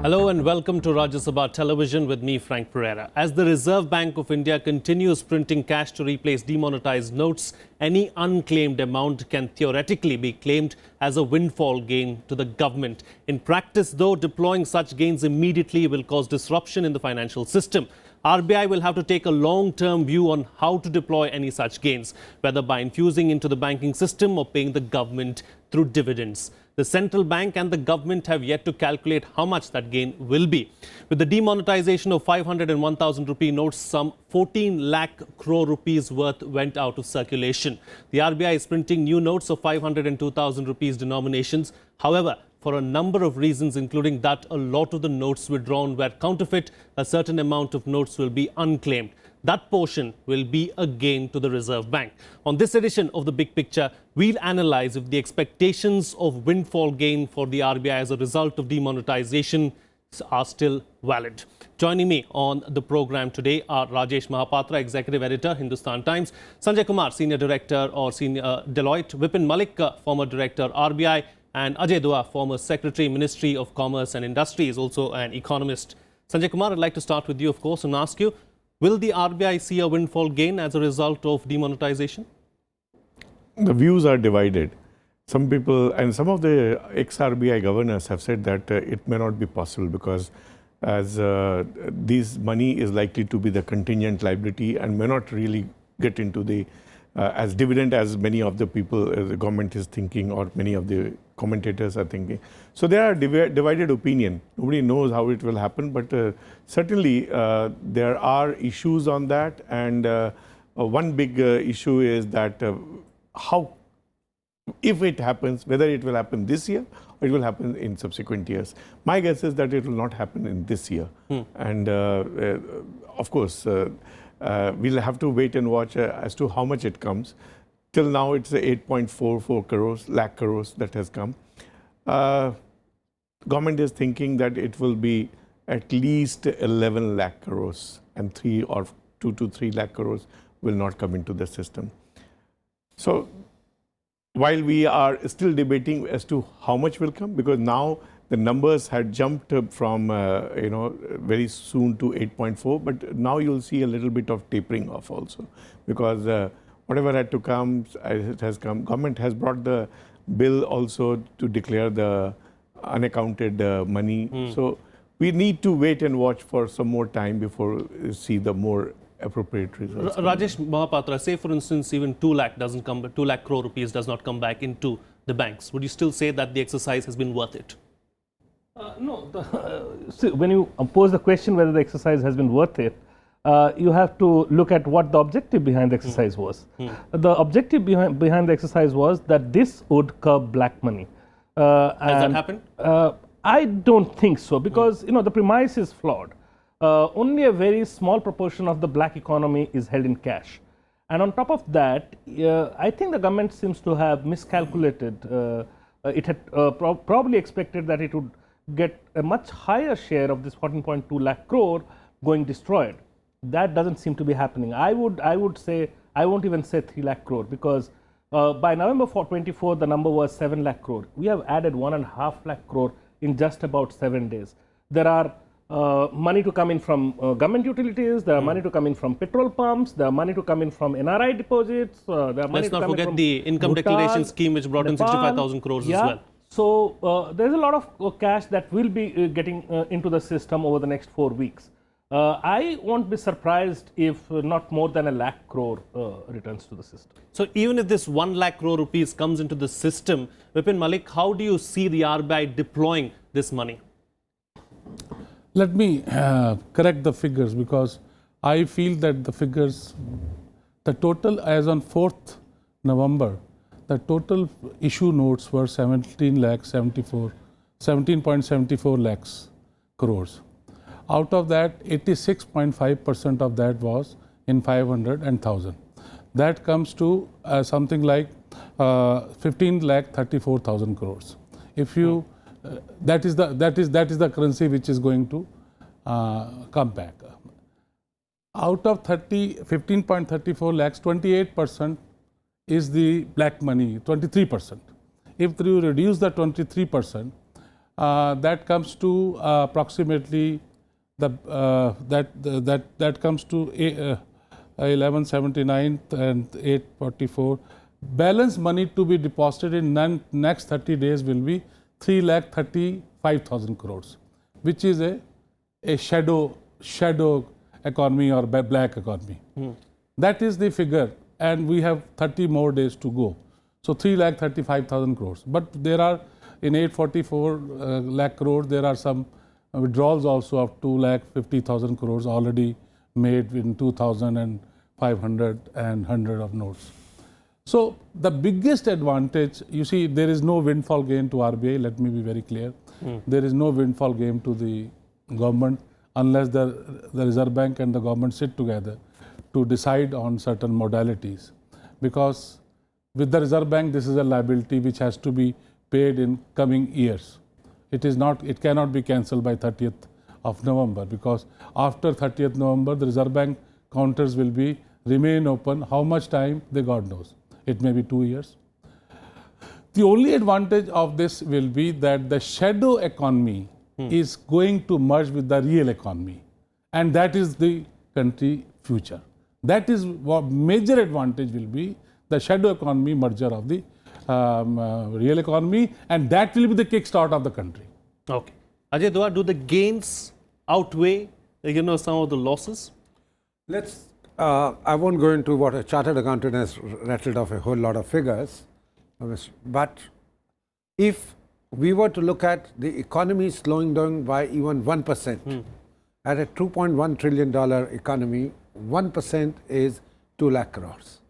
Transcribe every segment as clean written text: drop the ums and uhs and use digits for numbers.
Hello and welcome to Rajya Sabha Television with me, Frank Pereira. As the Reserve Bank of India continues printing cash to replace demonetized notes, any unclaimed amount can theoretically be claimed as a windfall gain to the government. In practice, though, deploying such gains immediately will cause disruption in the financial system. RBI will have to take a long-term view on how to deploy any such gains, whether by infusing into the banking system or paying the government through dividends. The central bank and the government have yet to calculate how much that gain will be. With the demonetization of 500 and 1,000 rupee notes, some 14 lakh crore rupees worth went out of circulation. The RBI is printing new notes of 500 and 2,000 rupees denominations. However, for a number of reasons, including that a lot of the notes withdrawn were counterfeit, a certain amount of notes will be unclaimed. That portion will be a gain to the Reserve Bank. On this edition of The Big Picture, we'll analyze if the expectations of windfall gain for the RBI as a result of demonetization are still valid. Joining me on the program today are Rajesh Mahapatra, Executive Editor, Hindustan Times; Sanjay Kumar, Senior Director or Senior Deloitte; Vipin Malik, former Director, RBI; and Ajay, former Secretary, Ministry of Commerce and Industry, is also an economist. Sanjay Kumar, I'd like to start with you, of course, and ask you, will the RBI see a windfall gain as a result of demonetization? The views are divided. Some people and some of the ex-RBI governors have said that it may not be possible because as this money is likely to be the contingent liability and may not really get into the as dividend as many of the people, the government is thinking, or many of the commentators are thinking. So there are divided opinion. Nobody knows how it will happen, but certainly there are issues on that. And one big issue is that how, if it happens, whether it will happen this year or it will happen in subsequent years. My guess is that it will not happen in this year. And of course, we'll have to wait and watch as to how much it comes. Till now, it's 8.44 lakh crores that has come. Government is thinking that it will be at least 11 lakh crores and 2 to 3 lakh crores will not come into the system. So while we are still debating as to how much will come, because now the numbers had jumped from, very soon to 8.4, but now you'll see a little bit of tapering off also, because whatever had to come, it has come. Government has brought the bill also to declare the unaccounted money. So we need to wait and watch for some more time before we see the more appropriate results. Rajesh Mahapatra, say for instance, even 2 lakh doesn't come, 2 lakh crore rupees does not come back into the banks. Would you still say that the exercise has been worth it? No. See, when you pose the question whether the exercise has been worth it, you have to look at what the objective behind the exercise was. The objective behind the exercise was that this would curb black money. Has that happened? I don't think so, because the premise is flawed. Only a very small proportion of the black economy is held in cash. And on top of that, I think the government seems to have miscalculated. It had probably expected that it would get a much higher share of this 14.2 lakh crore going destroyed. That doesn't seem to be happening. I would say, I won't even say 3 lakh crore, because by November 24, the number was 7 lakh crore. We have added 1.5 lakh crore in just about 7 days. There are money to come in from government utilities, there are money to come in from petrol pumps, there are money to come in from NRI deposits, there are money Let's to not come forget in from the income declaration scheme, which brought in 65,000 crores as well. So there's a lot of cash that will be getting into the system over the next 4 weeks. I won't be surprised if not more than 1 lakh crore returns to the system. So even if this 1 lakh crore rupees comes into the system, Vipin Malik, how do you see the RBI deploying this money? Let me correct the figures, because I feel that the figures, the total as on 4th November, the total issue notes were 17.74 lakhs crores. Out of that, 86.5% of that was in 500 and 1000. That comes to something like 15,34,000 crores. If you that is the currency which is going to come back. Out of 15.34 lakhs, 28% is the black money, 23%. If you reduce the 23%, that comes to approximately that comes to 1179 and 844. Balance money to be deposited in next 30 days will be 3,35,000 crores, which is a shadow economy or black economy. That is the figure, and we have 30 more days to go. So 3,35,000 crores. But there are in 844 lakh crores, there are some withdrawals also of 2,50,000 crores already made in 2,500 and 100 of notes. So the biggest advantage, you see, there is no windfall gain to RBI. Let me be very clear. There is no windfall gain to the government unless the Reserve Bank and the government sit together to decide on certain modalities. Because with the Reserve Bank, this is a liability which has to be paid in coming years. It is not. It cannot be cancelled by 30th of November, because after 30th November, the Reserve Bank counters will remain open. How much time? God knows. It may be 2 years. The only advantage of this will be that the shadow economy is going to merge with the real economy, and that is the country future. That is what major advantage will be, the shadow economy merger of the real economy, and that will be the kickstart of the country. Okay. Ajay, do the gains outweigh, some of the losses? Let's, I won't go into what a chartered accountant has rattled off a whole lot of figures, but if we were to look at the economy slowing down by even 1%, at a $2.1 trillion economy, 1% is 2 lakh crores.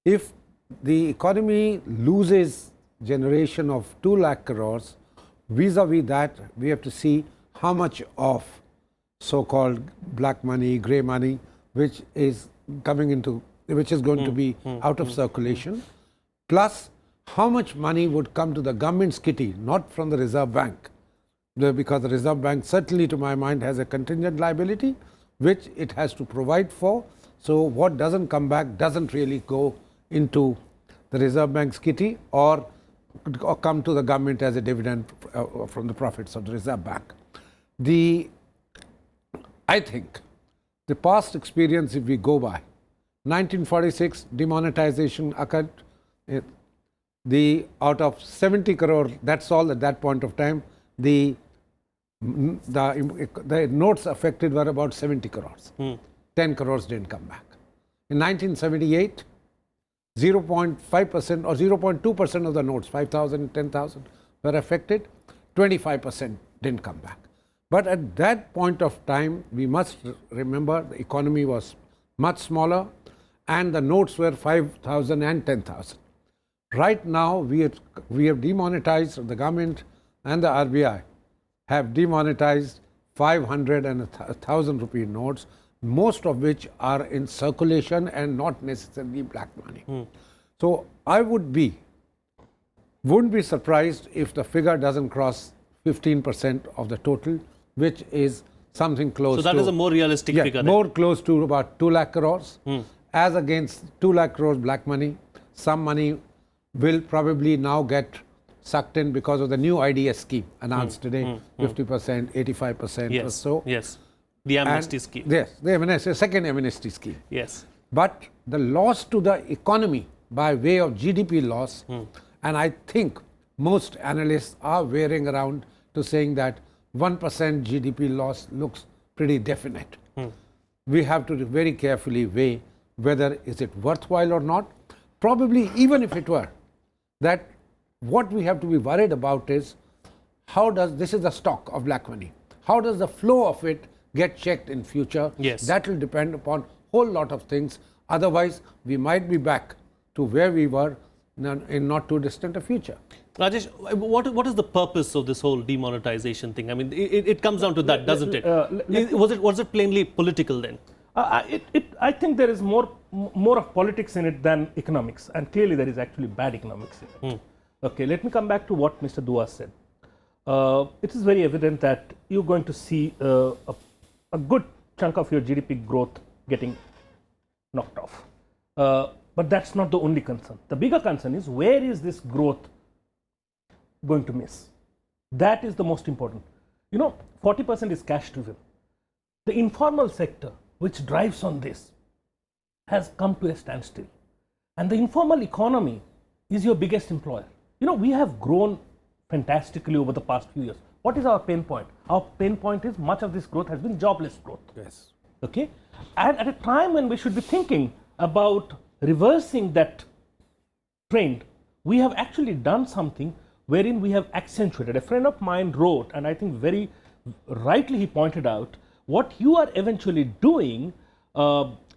If the economy loses generation of 2 lakh crores, vis-a-vis that, we have to see how much of so-called black money, grey money, which is going to be out of circulation, plus how much money would come to the government's kitty, not from the Reserve Bank, because the Reserve Bank certainly, to my mind, has a contingent liability which it has to provide for. So what doesn't come back doesn't really go into the Reserve Bank's kitty or come to the government as a dividend from the profits of the Reserve Bank. I think the past experience, if we go by, 1946 demonetization occurred. Out of 70 crore, that's all at that point of time, the notes affected were about 70 crores. 10 crores didn't come back. In 1978, 0.5% or 0.2% of the notes, 5,000, 10,000 were affected, 25% didn't come back. But at that point of time, we must remember the economy was much smaller and the notes were 5,000 and 10,000. Right now, we have demonetized, the government and the RBI have demonetized 500 and 1,000 rupee notes, most of which are in circulation and not necessarily black money. So I wouldn't be surprised if the figure doesn't cross 15% of the total, which is something close to... So that is a more realistic figure. More close to about 2 lakh crores, as against 2 lakh crores black money. Some money will probably now get sucked in because of the new IDS scheme announced today, 50%, 85% or so. Yes, the amnesty scheme. Yes, the second amnesty scheme. Yes. But the loss to the economy by way of GDP loss, and I think most analysts are veering around to saying that 1% GDP loss looks pretty definite. We have to very carefully weigh whether is it worthwhile or not. Probably, even if it were, that what we have to be worried about is this is the stock of black money. How does the flow of it get checked in future? Yes. That will depend upon a whole lot of things. Otherwise, we might be back to where we were in not too distant a future. Rajesh, what is the purpose of this whole demonetization thing? I mean, it comes down to that, doesn't it? Was it plainly political then? I think there is more of politics in it than economics, and clearly there is actually bad economics in it. Okay, let me come back to what Mr. Dua said. It is very evident that you're going to see a good chunk of your GDP growth getting knocked off. But that's not the only concern. The bigger concern is, where is this growth going to miss? That is the most important. 40% is cash driven. The informal sector, which drives on this, has come to a standstill. And the informal economy is your biggest employer. We have grown fantastically over the past few years. What is our pain point? Our pain point is much of this growth has been jobless growth. Yes. Okay? And at a time when we should be thinking about reversing that trend, we have actually done something wherein we have accentuated. A friend of mine wrote, and I think very rightly he pointed out, what you are eventually doing,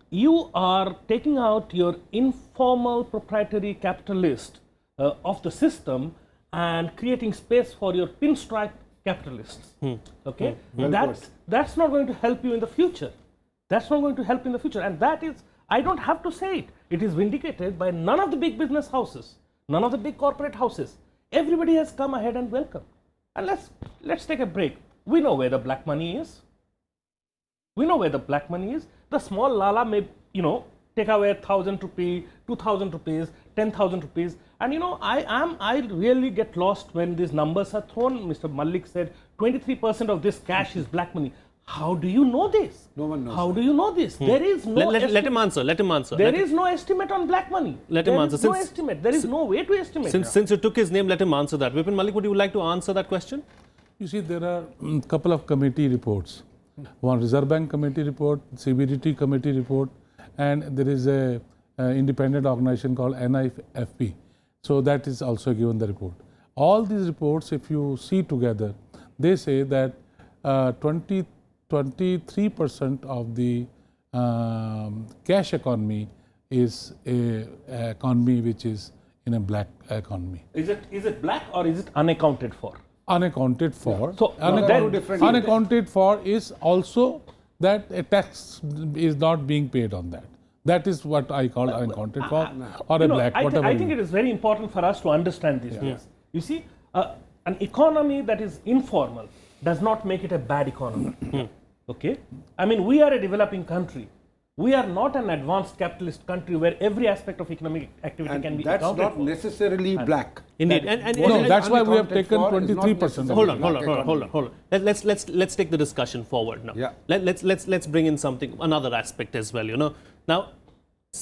you are taking out your informal proprietary capitalist of the system and creating space for your pinstripe capitalists. Okay? That's not going to help you in the future. That's not going to help in the future. And that is, I don't have to say it. It is vindicated by none of the big business houses, none of the big corporate houses. Everybody has come ahead and welcome. And let's take a break. We know where the black money is. We know where the black money is. The small lala may, take away 1,000 rupees, 2,000 rupees, 10,000 rupees. And I really get lost when these numbers are thrown. Mr. Malik said 23% of this cash is black money. How do you know this? No one knows. How do you know this? There is no let him answer. Let him answer. There is no estimate on black money. Let him answer. There is no estimate. There is no way to estimate. Since you took his name, let him answer that. Vipin, Malik, would you like to answer that question? You see, there are a couple of committee reports. One Reserve Bank committee report, CBDT committee report, and there is a independent organization called NIFP. So that is also given the report. All these reports, if you see together, they say that 23% of the cash economy is a economy which is in a black economy. Is it black or is it unaccounted for? Unaccounted for. So unaccounted for is also that a tax is not being paid on that. That is what I call unaccounted for or a black, whatever. I think it is very important for us to understand these things. You see, an economy that is informal does not make it a bad economy. Okay? I mean, we are a developing country. We are not an advanced capitalist country where every aspect of economic activity can be that's accounted not for. necessarily black. Indeed. No, that's why we have taken 23%. Hold on. Let's take the discussion forward now. Yeah. Let's bring in another aspect as well. Now,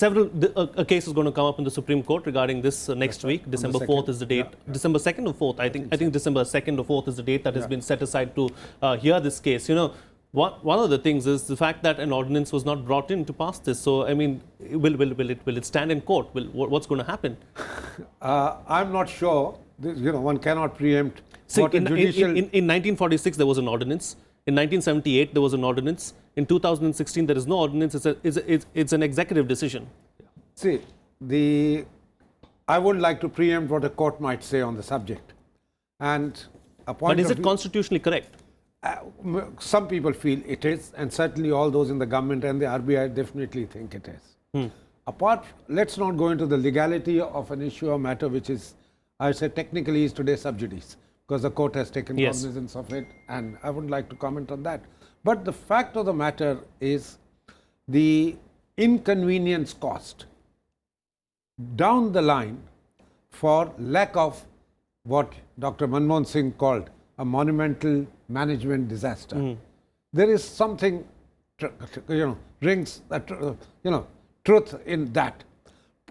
a case is going to come up in the Supreme Court regarding this next week. December 4th is the date. Yeah. December 2nd or 4th? I think December 2nd or 4th is the date that has been set aside to hear this case. One of the things is the fact that an ordinance was not brought in to pass this. So, I mean, will it stand in court? What's going to happen? I'm not sure. One cannot preempt. See, in 1946, there was an ordinance. In 1978, there was an ordinance. In 2016, there is no ordinance. It's an executive decision. See, I would like to preempt what a court might say on the subject. And but is it constitutionally correct? Some people feel it is, and certainly all those in the government and the RBI definitely think it is. Let's not go into the legality of an issue or matter which is, I say technically is today sub judice, because the court has taken cognizance of it, and I wouldn't like to comment on that. But the fact of the matter is the inconvenience cost down the line for lack of what Dr. Manmohan Singh called a monumental management disaster. There is something, rings that, truth in that.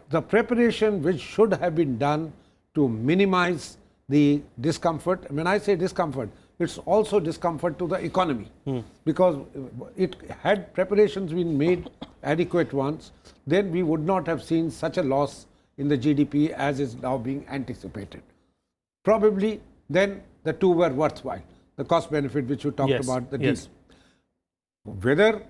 The preparation which should have been done to minimize the discomfort. When I say discomfort, it's also discomfort to the economy, because it had preparations been made, adequate ones, then we would not have seen such a loss in the GDP as is now being anticipated. Probably then the two were worthwhile. The cost benefit which you talked about, the deal. Whether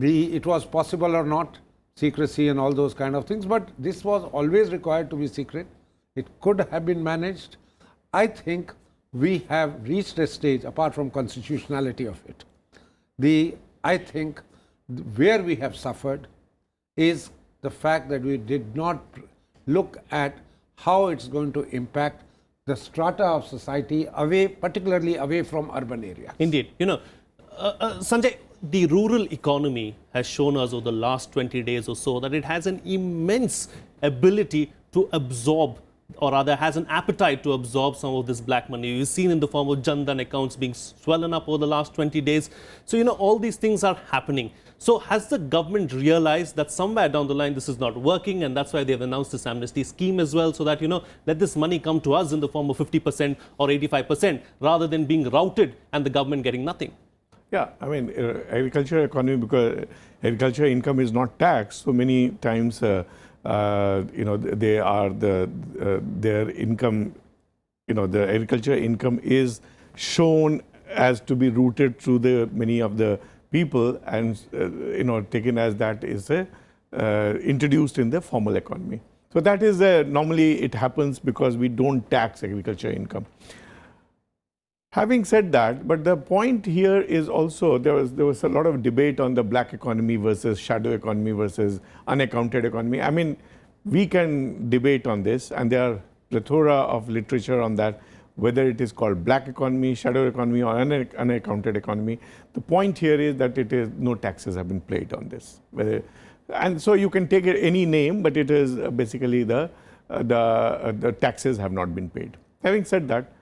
it was possible or not, secrecy and all those kind of things, but this was always required to be secret. It could have been managed. I think we have reached a stage, apart from constitutionality of it. I think where we have suffered is the fact that we did not look at how it's going to impact the strata of society particularly away from urban areas. Indeed. Sanjay, the rural economy has shown us over the last 20 days or so that it has an immense ability to absorb or rather has an appetite to absorb some of this black money. You've seen in the form of Jan Dhan accounts being swollen up over the last 20 days. So, all these things are happening. So has the government realized that somewhere down the line this is not working, and that's why they've announced this amnesty scheme as well, so that, let this money come to us in the form of 50% or 85% rather than being routed and the government getting nothing? Yeah, I mean, agriculture economy, because agriculture income is not taxed, so many times, they are their income, the agriculture income is shown as to be rooted through the many of the people, and taken as that is introduced in the formal economy. So that is normally it happens because we don't tax agriculture income. Having said that, but the point here is also there was a lot of debate on the black economy versus shadow economy versus unaccounted economy. I mean, we can debate on this, and there are plethora of literature on that, whether it is called black economy, shadow economy, or unaccounted economy. The point here is that no taxes have been paid on this. And so you can take any name, but it is basically the taxes have not been paid. Having said that,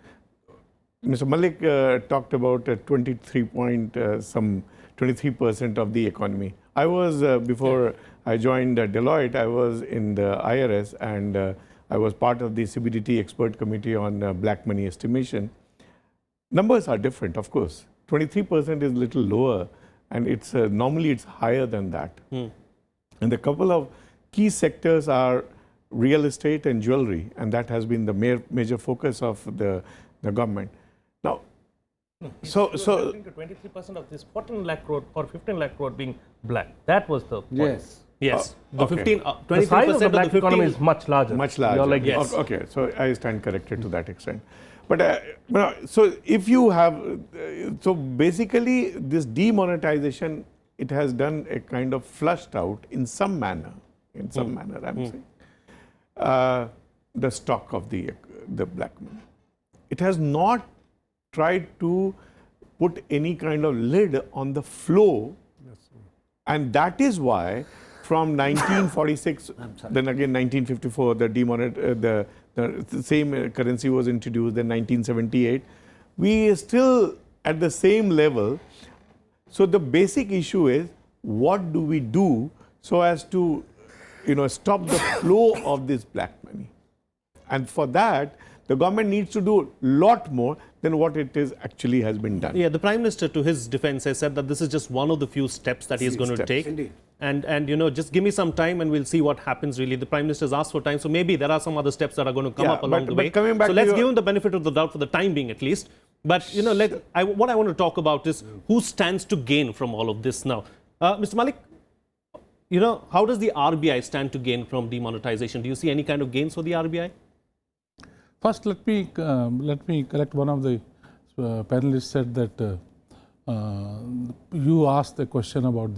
Mr. Malik talked about 23% of the economy. I was, before I joined Deloitte, I was in the IRS, and I was part of the CBDT expert committee on black money estimation. Numbers are different, of course. 23% is a little lower, and it's normally it's higher than that. And a couple of key sectors are real estate and jewelry, and that has been the major focus of the government. Now, so 23% of this 14 lakh crore or 15 lakh crore being black. That was the point. Yes. Yes. The 23% The size of the black of the 15 economy is much larger. much larger. You're like, yes. Okay, so I stand corrected to that extent. But so if you have, so basically this demonetization, it has done a kind of flushed out in some manner. I'm saying the stock of the black money. It has not tried to put any kind of lid on the flow, and that is why from 1946, then again 1954, the same currency was introduced. Then 1978, we are still at the same level. So the basic issue is, what do we do so as to, stop the flow of this black money? And for that, the government needs to do a lot more than what it is actually has been done. Yeah, the Prime Minister, to his defense, has said that this is just one of the few steps that he's going to take. Indeed. And just give me some time and we'll see what happens really. The Prime Minister's asked for time, so maybe there are some other steps that are going to come up along the way. Coming back so let's give him the benefit of the doubt for the time being at least. But, what I want to talk about is who stands to gain from all of this now. Mr. Malik, how does the RBI stand to gain from demonetization? Do you see any kind of gains for the RBI? First, let me correct one of the panelists said that you asked a question about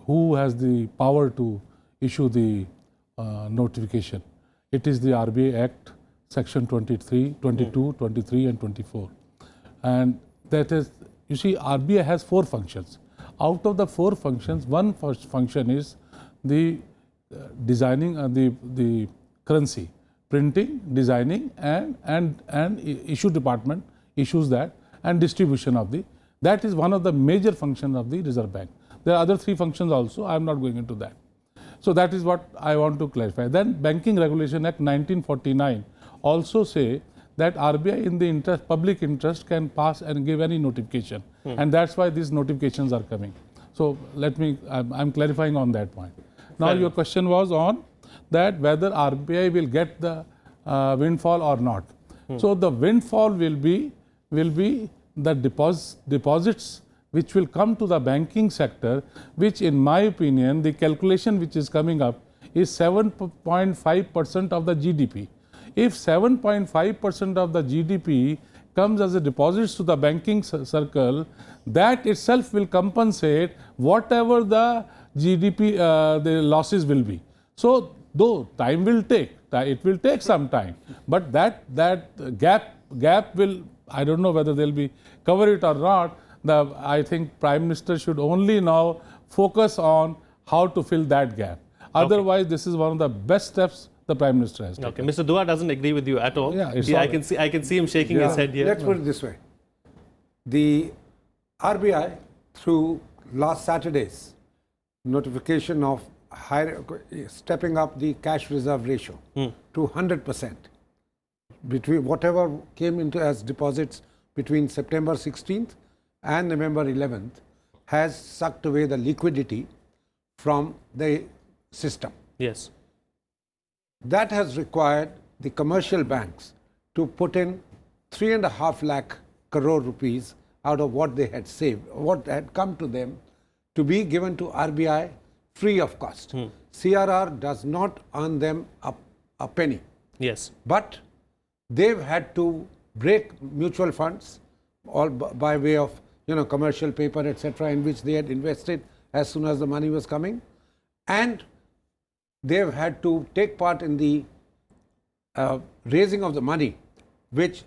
who has the power to issue the notification. It is the RBI Act, Section 23, 22, 23, and 24, and that is, you see, RBI has 4 functions. Out of the 4 functions, one first function is the designing the currency, printing, designing, and issue department issues that, and distribution of that is one of the major functions of the Reserve Bank. There are other 3 functions also. I am not going into that. So that is what I want to clarify. Then Banking Regulation Act 1949 also say that RBI in the public interest can pass and give any notification, and that's why these notifications are coming. So I'm clarifying on that point. Now your question was on that whether RBI will get the windfall or not. So the windfall will be the deposits which will come to the banking sector, which in my opinion, the calculation which is coming up is 7.5% of the GDP. If 7.5% of the GDP comes as a deposits to the banking circle, that itself will compensate whatever the GDP, the losses will be. So though time will take, it will take some time, but that gap will, I don't know whether they'll be cover it or not. I think Prime Minister should only now focus on how to fill that gap. Otherwise, this is one of the best steps the Prime Minister has taken. Okay, Mr. Dua doesn't agree with you at all. Yeah, it's I all can see him shaking his head here. Let's put it this way. The RBI, through last Saturday's notification of stepping up the cash reserve ratio to 100%, between whatever came into as deposits between September 16th and November 11th, has sucked away the liquidity from the system. Yes. That has required the commercial banks to put in 3.5 lakh crore rupees out of what they had saved, what had come to them, to be given to RBI free of cost. CRR does not earn them a penny. Yes. But they've had to break mutual funds, all by way of commercial paper, etc., in which they had invested as soon as the money was coming, and they've had to take part in the raising of the money, which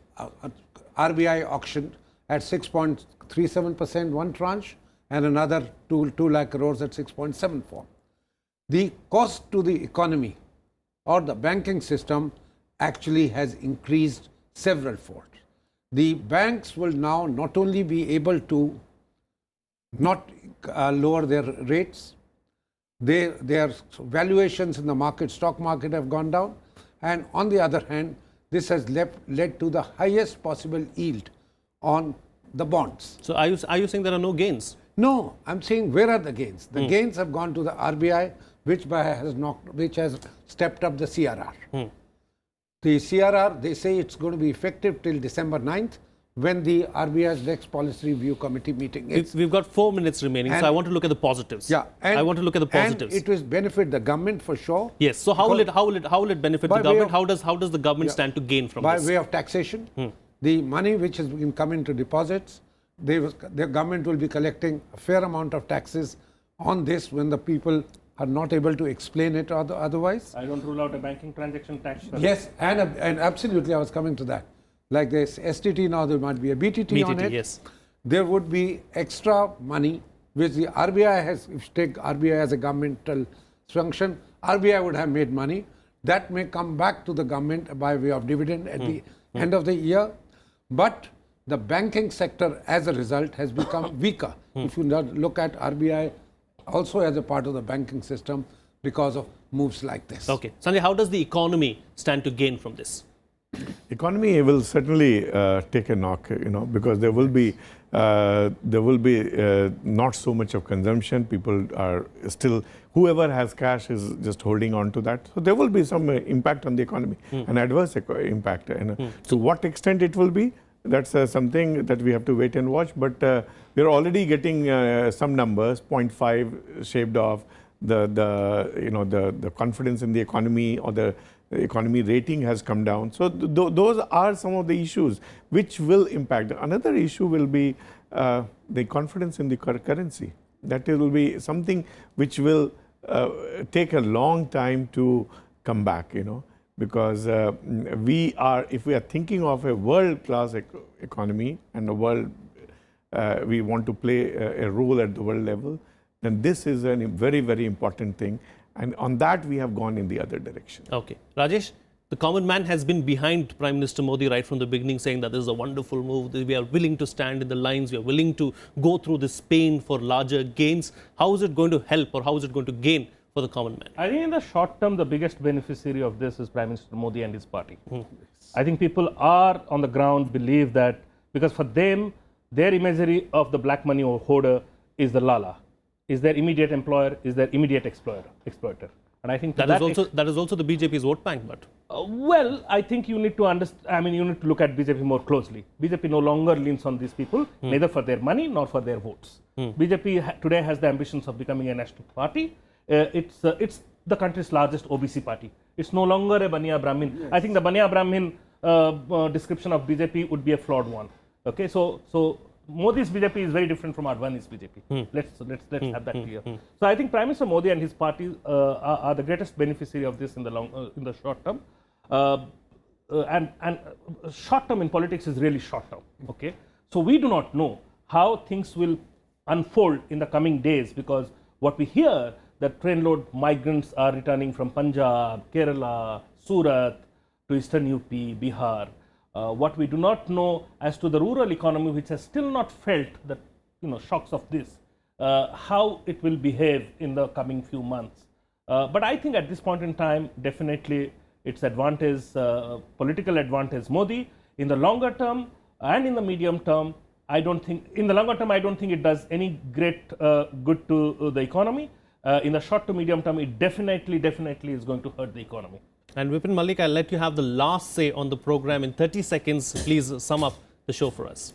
RBI auctioned at 6.37% one tranche, and another 2 lakh crores at 6.74. The cost to the economy or the banking system actually has increased several fold. The banks will now not only be able to not lower their rates, their valuations in the market, stock market, have gone down, and on the other hand, this has led to the highest possible yield on the bonds. So are you saying there are no gains? No, I'm saying where are the gains? The gains have gone to the RBI, which has stepped up the CRR. The CRR, they say it's going to be effective till December 9th, when the RBI's next policy review committee meeting is. We've got 4 minutes remaining, so I want to look at the positives. Yeah, I want to look at the positives. And it will benefit the government for sure. Yes. So how will it benefit the government? How does the government stand to gain from this? By way of taxation, the money which has been coming to deposits, the government will be collecting a fair amount of taxes on this when the people are not able to explain it otherwise. I don't rule out a banking transaction tax. Yes, and absolutely, I was coming to that. Like this STT, now there might be a BTT on it. Yes. There would be extra money which the RBI has, if you take RBI as a governmental function, RBI would have made money. That may come back to the government by way of dividend at the end of the year. But the banking sector as a result has become weaker. If you look at RBI also as a part of the banking system because of moves like this. Okay. Sanjay, how does the economy stand to gain from this? Economy will certainly take a knock, because there will be not so much of consumption. People are still, whoever has cash is just holding on to that. So there will be some impact on the economy, an adverse impact. And to what extent it will be, that's something that we have to wait and watch. But we're already getting some numbers, 0.5 shaved off. The confidence in the economy or the economy rating has come down. So those are some of the issues which will impact. Another issue will be the confidence in the currency. That will be something which will take a long time to come back, because if we are thinking of a world-class economy and we want to play a role at the world level, then this is a very, very important thing. And on that, we have gone in the other direction. Okay. Rajesh, the common man has been behind Prime Minister Modi right from the beginning, saying that this is a wonderful move. We are willing to stand in the lines. We are willing to go through this pain for larger gains. How is it going to help, or how is it going to gain for the common man? I think in the short term, the biggest beneficiary of this is Prime Minister Modi and his party. I think people are on the ground believe that, because for them, their imagery of the black money or hoarder is the Lala, is their immediate employer, is their immediate exploiter. And I think that is also the BJP's vote bank. But well, I think you need to understand. I mean, you need to look at BJP more closely. BJP no longer leans on these people, neither for their money nor for their votes. BJP today has the ambitions of becoming a national party. It's the country's largest OBC party. It's no longer a Baniya Brahmin. Yeah. I think the Baniya Brahmin description of BJP would be a flawed one. Okay, so Modi's BJP is very different from Advani's BJP. Let's have that clear. So I think Prime Minister Modi and his party are the greatest beneficiary of this in the short term. And short term in politics is really short term. Okay, so we do not know how things will unfold in the coming days, because what we hear that trainload migrants are returning from Punjab, Kerala, Surat to eastern UP, Bihar. What we do not know as to the rural economy, which has still not felt the shocks of this, how it will behave in the coming few months. But I think at this point in time, definitely its advantage, political advantage Modi. In the longer term and in the medium term, I don't think it does any great good to the economy. In the short to medium term, it definitely is going to hurt the economy. And Vipin, Malik, I'll let you have the last say on the program in 30 seconds. Please sum up the show for us.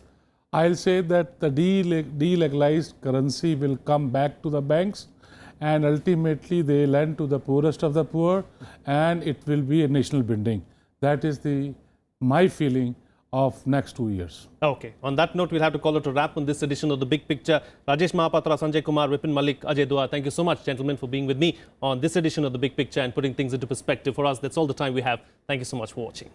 I'll say that the delegalized currency will come back to the banks, and ultimately they lend to the poorest of the poor, and it will be a national building. That is my feeling of next 2 years. Okay. On that note, we'll have to call it a wrap on this edition of The Big Picture. Rajesh, Mahapatra, Sanjay, Kumar, Vipin, Malik, Ajay, Dua, thank you so much, gentlemen, for being with me on this edition of The Big Picture and putting things into perspective for us. That's all the time we have. Thank you so much for watching.